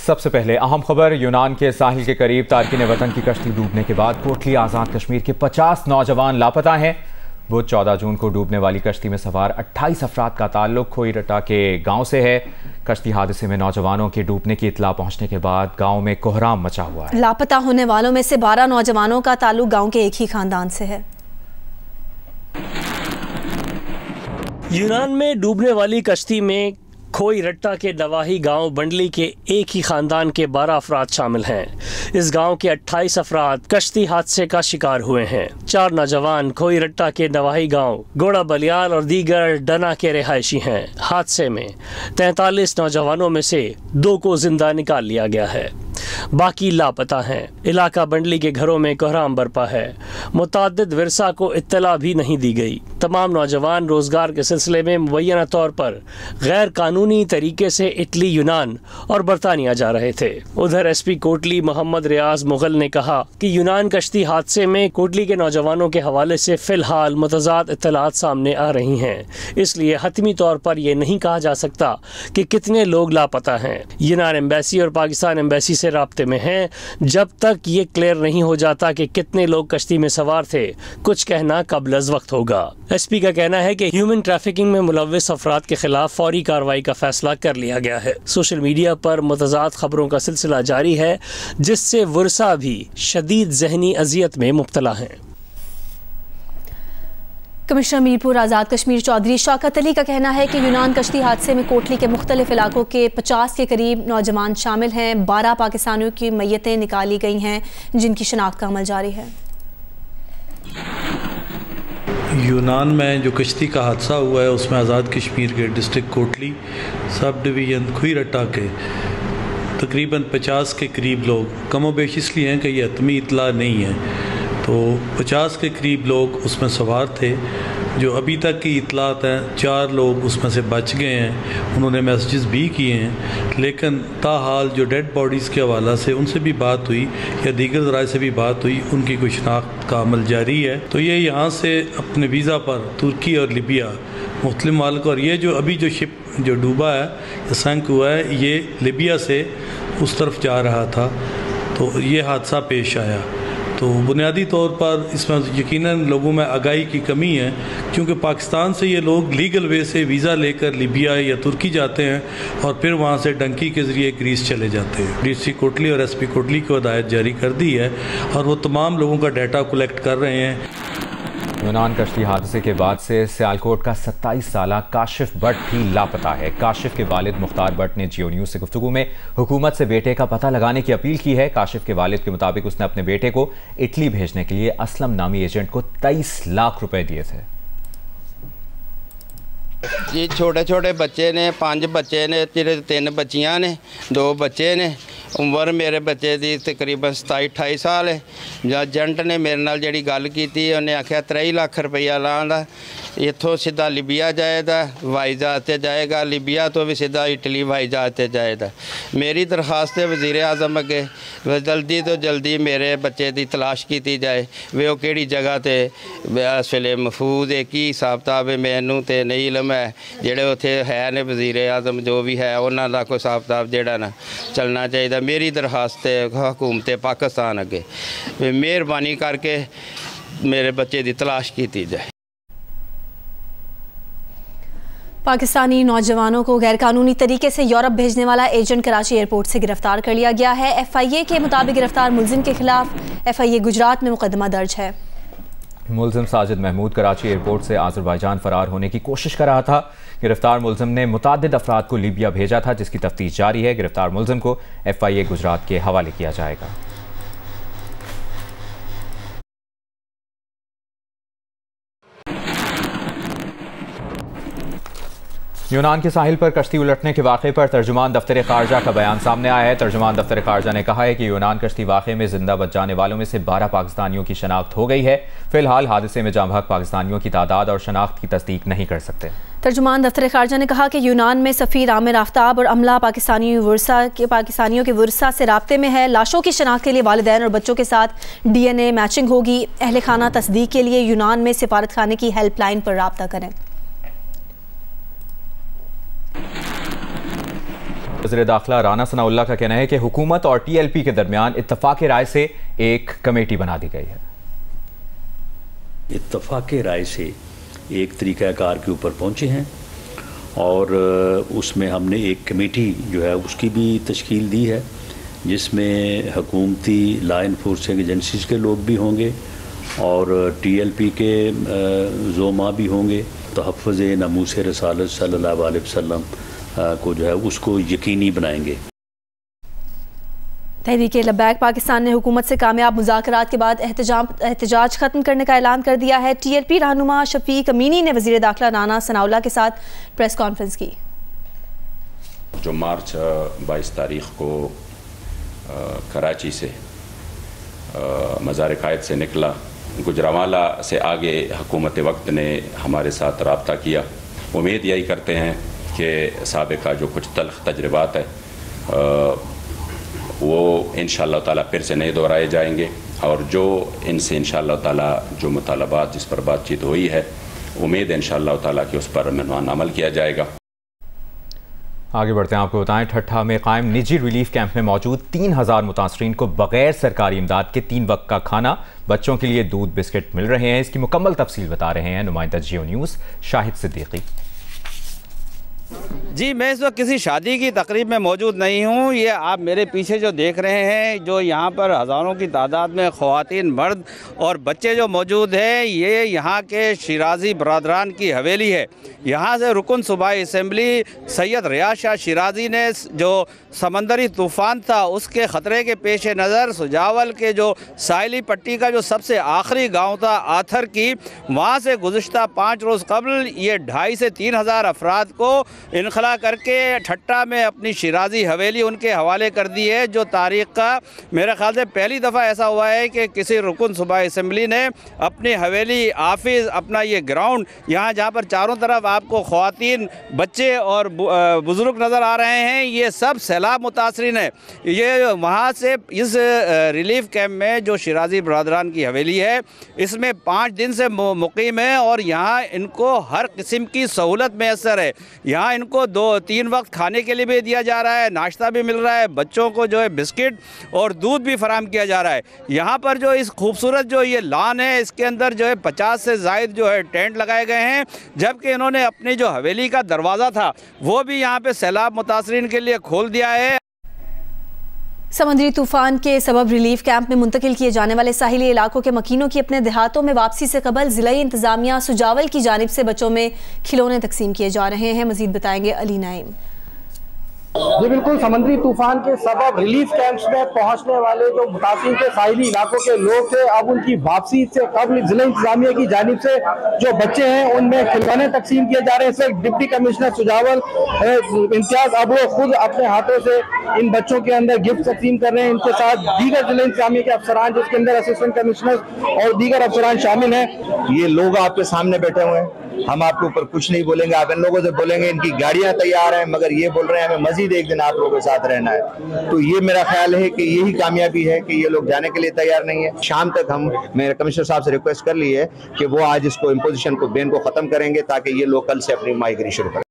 सबसे पहले अहम खबर, यूनान के साहिल के करीब तारकिन वतन की कश्ती डूबने के बाद कोटली आज़ाद कश्मीर के 50 नौजवान लापता हैं। बुध 14 जून को डूबने वाली कश्ती में सवार 28 अफराद का ताल्लुक खोईरटा के गांव से है। कश्ती हादसे में नौजवानों के डूबने की इत्तला पहुंचने के बाद गांव में कोहराम मचा हुआ है। लापता होने वालों में से 12 नौजवानों का ताल्लुक गांव के एक ही खानदान से है। यूनान में डूबने वाली कश्ती में खोईरट्टा के नवाही गांव बंडली के एक ही खानदान के 12 अफराद शामिल हैं। इस गांव के 28 अफराद कश्ती हादसे का शिकार हुए हैं। 4 नौजवान खोईरट्टा के नवाही गांव गोड़ा बलियाल और दीगर डना के रिहायशी हैं। हादसे में 43 नौजवानों में से 2 को जिंदा निकाल लिया गया है, बाकी लापता हैं। इलाका बंडली के घरों में कोहराम बरपा है। मुताद्दिद विरसा को इत्तला भी नहीं दी गई। तमाम नौजवान रोजगार के सिलसिले में मुबैना तौर पर गैर कानूनी तरीके से इटली, यूनान और बरतानिया जा रहे थे। उधर SP कोटली मोहम्मद रियाज मुगल ने कहा कि यूनान कश्ती हादसे में कोटली के नौजवानों के हवाले से फिलहाल मुतज़ाद इत्तलात सामने आ रही हैं, इसलिए हतमी तौर पर यह नहीं कहा जा सकता कि कितने लोग लापता हैं। यूनान एम्बेसी और पाकिस्तान एम्बेसी से राब्ते में हैं। जब तक ये क्लियर नहीं हो जाता कि कितने लोग कश्ती में सवार थे, कुछ कहना कब्ल अज़ वक्त होगा। SP का कहना है कि ह्यूमन ट्रैफिकिंग में मुलव्विस अफराद के खिलाफ फौरी कार्रवाई का फैसला कर लिया गया है। सोशल मीडिया पर मुतज़ाद खबरों का सिलसिला जारी है, जिससे वर्षा भी शदीद ज़हनी अजियत में मुब्तला हैं। कमिश्नर मीरपुर आज़ाद कश्मीर चौधरी शौकत अली का कहना है कि यूनान कश्ती हादसे में कोटली के मुख्तलिफ इलाकों के 50 के करीब नौजवान शामिल हैं। 12 पाकिस्तानियों की मैयतें निकाली गई हैं, जिनकी शनाख्त का अमल जारी है। यूनान में जो कश्ती का हादसा हुआ है उसमें आज़ाद कश्मीर के डिस्ट्रिक्ट कोटली सब डिवीज़न खोईरट्टा के तकरीबन 50 के करीब लोग, कमोबेश इसलिए हैं कि ये हतमी इतला नहीं है, तो 50 के करीब लोग उसमें सवार थे। जो अभी तक की इतलात हैं 4 लोग उसमें से बच गए हैं, उन्होंने मैसेजेस भी किए हैं, लेकिन ताहाल जो डेड बॉडीज़ के हवाला से उनसे भी बात हुई या दीगर ज़राए से भी बात हुई, उनकी कोई शनाख्त का अमल जारी है। तो ये यहाँ से अपने वीज़ा पर तुर्की और लिबिया मुख्तलिफ मालिक, और ये जो अभी जो शिप जो डूबा है या संक हुआ है, ये लिबिया से उस तरफ जा रहा था, तो ये हादसा पेश आया। तो बुनियादी तौर पर इसमें यकीनन लोगों में आगाही की कमी है, क्योंकि पाकिस्तान से ये लोग लीगल वे से वीज़ा लेकर लिबिया या तुर्की जाते हैं और फिर वहाँ से डंकी के ज़रिए ग्रीस चले जाते हैं। DC कोटली और SP कोटली को हिदायत जारी कर दी है और वो तमाम लोगों का डाटा कलेक्ट कर रहे हैं। यूनान कश्ती हादसे के बाद से सियालकोट का 27 साला काशिफ भट्ट भी लापता है। काशिफ के वालिद मुख्तार भट्ट ने जियो न्यूज़ से गुफ्तगू में हुकूमत से बेटे का पता लगाने की अपील की है। काशिफ के वालिद के मुताबिक उसने अपने बेटे को इटली भेजने के लिए असलम नामी एजेंट को 23 लाख रुपए दिए थे। जी छोटे छोटे बच्चे ने, 5 बच्चे ने, 3 बच्चियां ने, 2 बच्चे ने। उम्र मेरे बच्चे की तकरीबन 27-28 साल है। जो एजेंट ने मेरे नाल जिहड़ी गल कीती, उन्हें आख्या 23 लाख रुपया लाँदा, इत्थों सीधा लिबिया जाएगा, हवाई जहाज़ से जाएगा, लिबिया तो भी सीधा इटली हवाई जहाज़ से जाएगा। मेरी दरखास्त है वज़ीर आज़म अगे जल्दी तो जल्दी मेरे बच्चे की तलाश की जाए, वे वो किहड़ी जगह ते इस वेले महफूज है, की हिसाब किताब है, मैनू तो नहीं इलम है। जिहड़े उत्थे है ने वज़ीर आज़म जो भी है, उन्हां दा कोई हिसाब किताब जिहड़ा ना चलना चाहिए। मेरी दरखास्त है हुकूमत पाकिस्तान अगे, मेहरबानी करके मेरे बच्चे की तलाश की जाए। पाकिस्तानी नौजवानों को गैरकानूनी तरीके से यूरोप भेजने वाला एजेंट कराची एयरपोर्ट से गिरफ्तार कर लिया गया है। FIA के मुताबिक गिरफ्तार मुलजिम के खिलाफ FIA गुजरात में मुकदमा दर्ज है। मुलजिम साजिद महमूद कराची एयरपोर्ट से आज़रबाईजान फरार होने की कोशिश कर रहा था। गिरफ्तार मुलजिम ने मुतादिद अफराद को लीबिया भेजा था, जिसकी तफ्तीश जारी है। गिरफ्तार मुलजिम को FIA गुजरात के हवाले किया जाएगा। यूनान के साहिल पर कश्ती उलटने के वाक़े पर तर्जुमान दफ्तर ख़ारजा का बयान सामने आया है। तर्जुमान दफ्तर ख़ारजा ने कहा है कि यूनान कश्ती वाक़े में जिंदा बच जाने वालों में से 12 पाकिस्तानियों की शनाख्त हो गई है। फिलहाल हादसे में जाँ बहक पाकिस्तानियों की तादाद और शनाख्त की तस्दीक नहीं कर सकते। तर्जुमान दफ्तर ख़ारजा ने कहा कि यूनान में सफ़ीर आमिर आफ्ताब और अमला पाकिस्तानियों के वर्सा से राब्ते में है। लाशों की शनाख्त के लिए वालिदैन और बच्चों के साथ DNA मैचिंग होगी। अहले खाना तस्दीक के लिए यूनान में सिफारत खाने की हेल्पलाइन पर राब्ता करें। वज़ीर दाखिला राना सनाउल्लाह का कहना है कि हुकूमत और TLP के दरमियान इत्तफाक राय से एक कमेटी बना दी गई है। इत्तफाक राय से एक तरीक़ाकार के ऊपर पहुँचे हैं और उसमें हमने एक कमेटी जो है उसकी भी तश्कील दी है, जिसमें हुकूमती लॉ इन्फोर्सिंग एजेंसीज़ के लोग भी होंगे और TLP के ज़ोमा भी होंगे। तहफ़्फ़ुज़ नमूस रसालत सल्लल्लाहु अलैहि वसल्लम को जो है उसको यकीनी बनाएंगे। तहरीक लब्बैक पाकिस्तान ने हुकूमत से कामयाब मुज़ाकरात के बाद एहतजाज ख़त्म करने का ऐलान कर दिया है। TLP रहनुमा शफीक अमीनी ने वज़ीर दाखिला राना सनाउल्लाह के साथ प्रेस कॉन्फ्रेंस की। जो मार्च 22 तारीख़ को कराची से मज़ार कायद से निकला, गुजरावाला से आगे हुकूमत वक्त ने हमारे साथ रब्ता किया। उम्मीद यही करते हैं कि साबिका जो कुछ तल्ख़ तजर्बात है वो इंशाअल्लाह ताला फिर से नहीं दोहराए जाएंगे और जो इनसे इंशाअल्लाह ताला जो मुतालबात जिस पर बातचीत हुई है, उम्मीद है इंशाअल्लाह ताला कि उस पर अमल किया जाएगा। आगे बढ़ते हैं, आपको बताएं ठट्ठा में कायम निजी रिलीफ कैंप में मौजूद 3000 मुतासरीन को बगैर सरकारी इमदाद के 3 वक्त का खाना, बच्चों के लिए दूध बिस्किट मिल रहे हैं। इसकी मुकम्मल तफसील बता रहे हैं नुमाइंदा जियो न्यूज़ शाहिद सिद्दीकी। जी, मैं इस वक्त किसी शादी की तकरीब में मौजूद नहीं हूँ। ये आप मेरे पीछे जो देख रहे हैं, जो यहाँ पर हज़ारों की तादाद में ख़वातीन, मर्द और बच्चे जो मौजूद हैं, ये यहाँ के शिराजी बरादरान की हवेली है। यहाँ से रुकन सूबाई असम्बली सैयद रियाज शाह शिराजी ने जो समंदरी तूफ़ान था उसके ख़तरे के पेश नज़र सुजावल के जो साहिली पट्टी का जो सबसे आखिरी गाँव था आथर की, वहाँ से गुज़िश्ता 5 रोज़ कबल ये 2,500 से 3,000 अफराद को इनखला करके ठट्टा में अपनी शिराजी हवेली उनके हवाले कर दी है। जो तारीख़ का मेरे ख़्याल से पहली दफ़ा ऐसा हुआ है कि किसी रुकन सूबाई असम्बली ने अपनी हवेली, ऑफिस, अपना ये ग्राउंड, यहाँ जहाँ पर चारों तरफ आपको ख़वातीन, बच्चे और बुज़ुर्ग नज़र आ रहे हैं, ये सब सैलाब मुतासरीन है। ये वहाँ से इस रिलीफ कैंप में जो शिराजी बरादरान की हवेली है, इसमें 5 दिन से मुकीम है और यहाँ इनको हर किस्म की सहूलत मैसर है। यहाँ इनको 2-3 वक्त खाने के लिए भी दिया जा रहा है, नाश्ता भी मिल रहा है, बच्चों को जो है बिस्किट और दूध भी फराहम किया जा रहा है। यहाँ पर जो इस खूबसूरत जो ये लॉन है, इसके अंदर जो है 50 से ज़ायद जो है टेंट लगाए गए हैं, जबकि इन्होंने अपनी जो हवेली का दरवाज़ा था वो भी यहाँ पे सैलाब मुतासरीन के लिए खोल दिया है। समुद्री तूफान के सबब रिलीफ कैंप में मुंतकिल किए जाने वाले साहिली इलाकों के मकीनों की अपने देहातों में वापसी से कबल ज़िला इंतज़ामिया सुजावल की जानिब से बच्चों में खिलौने तकसीम किए जा रहे हैं। मज़ीद बताएंगे अली नाइम। जी बिल्कुल, समुद्री तूफान के सबब रिलीफ कैंप्स में पहुंचने वाले जो मुतासिर के साहिली इलाकों के लोग थे, अब उनकी वापसी से कबल जिला इंतजामिया की जानिब से जो बच्चे हैं उनमें खिलौने तकसीम किए जा रहे हैं। इससे डिप्टी कमिश्नर सुजावल इम्तियाज अब वो खुद अपने हाथों से इन बच्चों के अंदर गिफ्ट तकसीम कर रहे हैं। इनके साथ दीगर जिला इंतजामिया के अफसरान, जिसके अंदर असिस्टेंट कमिश्नर और दीगर अफसरान शामिल हैं। ये लोग आपके सामने बैठे हुए हैं, हम आपके ऊपर कुछ नहीं बोलेंगे, आप इन लोगों से बोलेंगे इनकी गाड़ियां तैयार हैं, मगर ये बोल रहे हैं हमें मजीद एक दिन आप लोगों के साथ रहना है। तो ये मेरा ख्याल है कि यही कामयाबी है कि ये लोग जाने के लिए तैयार नहीं है। शाम तक हम मेरे कमिश्नर साहब से रिक्वेस्ट कर ली है कि वो आज इसको इम्पोजिशन को बैन को खत्म करेंगे ताकि ये लोग कल से अपनी माहीगिरी शुरू करें।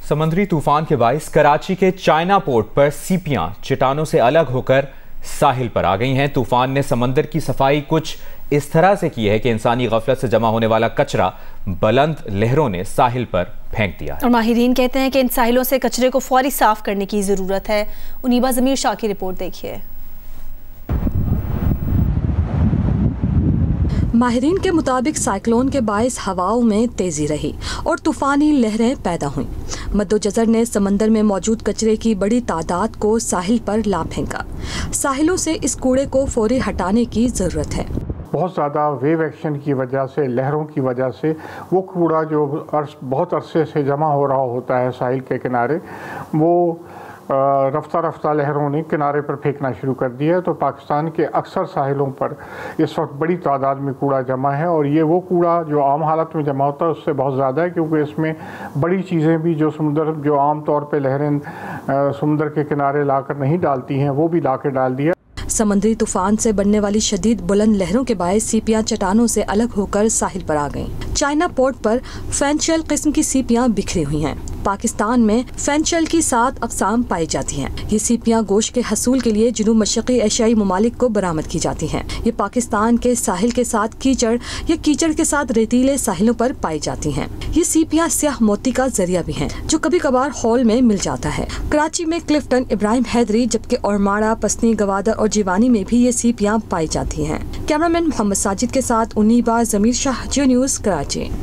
समुद्री तूफान के बाइस कराची के चाइना पोर्ट पर सीपियां चट्टानों से अलग होकर साहिल पर आ गई हैं। तूफान ने समंदर की सफाई कुछ इस तरह से की है कि इंसानी गफलत से जमा होने वाला कचरा बुलंद लहरों ने साहिल पर फेंक दिया है। और माहिरीन कहते हैं कि इन साहिलों से कचरे को फौरी साफ करने की जरूरत है। उनीबा ज़मीर शाह की रिपोर्ट देखिए। माहिरीन के मुताबिक साइक्लोन के बायस हवाओं में तेजी रही और तूफानी लहरें पैदा हुईं। मद्दोजज़र ने समंदर में मौजूद कचरे की बड़ी तादाद को साहिल पर ला फेंका। साहिलों से इस कूड़े को फौरी हटाने की ज़रूरत है। बहुत ज़्यादा वेव एक्शन की वजह से, लहरों की वजह से वो कूड़ा जो बहुत अरसे से जमा हो रहा होता है साहिल के किनारे, वो रफ्ता रफ्ता लहरों ने किनारे पर फेंकना शुरू कर दिया है। तो पाकिस्तान के अक्सर साहिलों पर इस वक्त बड़ी तादाद में कूड़ा जमा है और ये वो कूड़ा जो आम हालत में जमा होता है उससे बहुत ज़्यादा है, क्योंकि इसमें बड़ी चीज़ें भी जो आम तौर पे लहरें समुद्र के किनारे लाकर नहीं डालती हैं, वो भी ला के डाल दिया। समंदरी तूफान से बनने वाली शदीद बुलंद लहरों के बायस सीपियां चट्टानों से अलग होकर साहिल पर आ गईं। चाइना पोर्ट पर फैनशेल किस्म की सीपियां बिखरी हुई हैं। पाकिस्तान में फैनशेल की 7 अक़साम पाई जाती हैं। ये सीपियां गोश्त के हसूल के लिए जनूब मशरक़ी एशियाई ममालिक को बरामद की जाती हैं। ये पाकिस्तान के साहिल के साथ कीचड़ या कीचड़ के साथ रेतीले साहिलों पर पाई जाती हैं। ये सीपियां स्याह मोती का जरिया भी हैं, जो कभी कभार हॉल में मिल जाता है। कराची में क्लिफ्टन, इब्राहिम हैदरी, जबकि औरमाड़ा, पसनी, गवादर और जीवानी में भी ये सीपियां पाई जाती हैं। कैमरामैन मोहम्मद साजिद के साथ उन्नीबा, जमीर शाह, जियो न्यूज़, कराची।